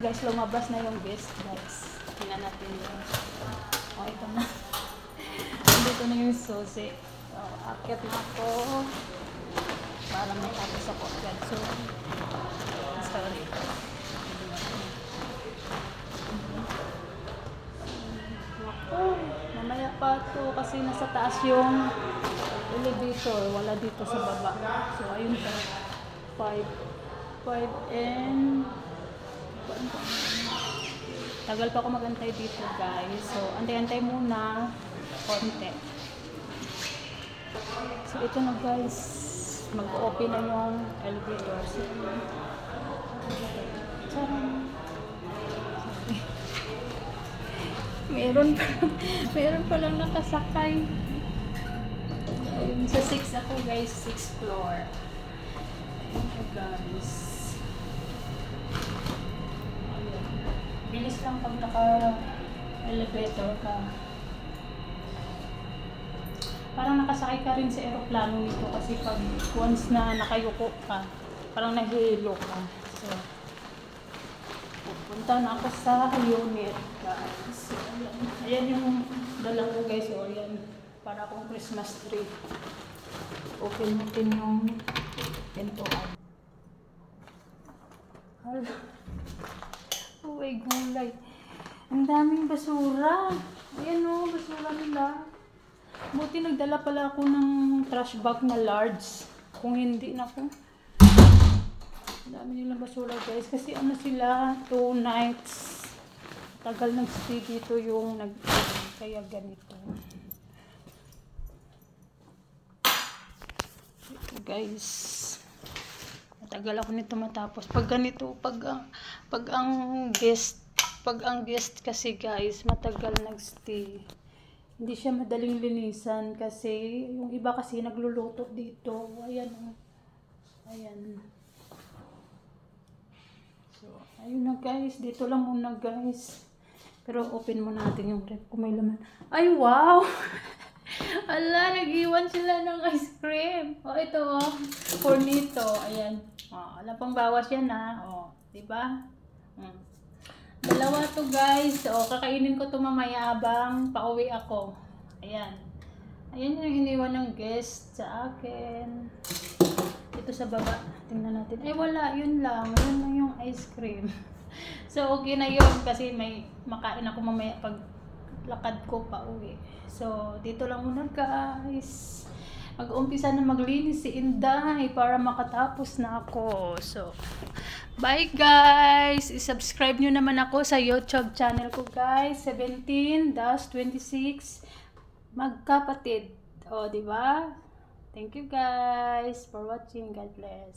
Guys, lumabas na yung guest, guys. Tingnan natin yun. Oh, ito na. Dito na yung susi. So, akit na ako. Para may tapos ako agad. So, sorry. Ako, mamaya pa to kasi nasa taas yung elevator. Wala dito sa baba. So, ayun pa. 5 and tagal pa ako magantay dito, guys. So, antay-antay muna konti. So, ito na, guys. Mag-open na yung elevator. So, meron pa lang nakasakay. Ayun, sa 6 ako, guys. 6th floor. Ayun, guys. Bilis lang pag naka-elevator ka. Parang nakasakay ka rin sa aeroplano nito kasi pag once na nakayuko ka, parang nahihilo ka. So, pupunta na ako sa unit, guys. So, ayan yung dala ko, guys. So, ayan. Para akong Christmas tree. Open natin yung pintuan. Hala. Oh my gulay. Ang daming basura. Ayan o, basura nila. Buti nagdala pala ako ng trash bag na large. Kung hindi na ako. Ang dami nilang basura, guys. Kasi ano sila, 2 nights. Tagal nag-stay dito yung kaya ganito. Ito, guys. Matagal ako nito matapos. Pag ganito, pag ang guest kasi, guys, matagal nagstay. Hindi siya madaling linisan kasi yung iba kasi nagluluto dito. Ayan. Ayan. So, ayun na, guys. Dito lang muna, guys. Pero open muna natin yung ref kung may laman. Ay, wow! Ala, nag-iwan sila ng ice cream. O, ito, oh. Cornito. Ayan. O, alam pang bawas yan, ha. O, diba? Dalawa to, guys. O, kakainin ko to mamaya habang pauwi ako. Ayan. Ayan yung iniwan ng guest sa akin. Ito sa baba. Tingnan natin. Ay, wala. Yun lang. Yun lang yung ice cream. So, okay na yun kasi may makain ako mamaya pag lakad ko pa uwi. So, dito lang muna, guys. Mag-umpisa na maglinis si Inday para makatapos na ako. So, bye, guys! I-subscribe nyo naman ako sa YouTube channel ko, guys. 17-26 Magkapatid. O, diba? Thank you, guys, for watching. God bless.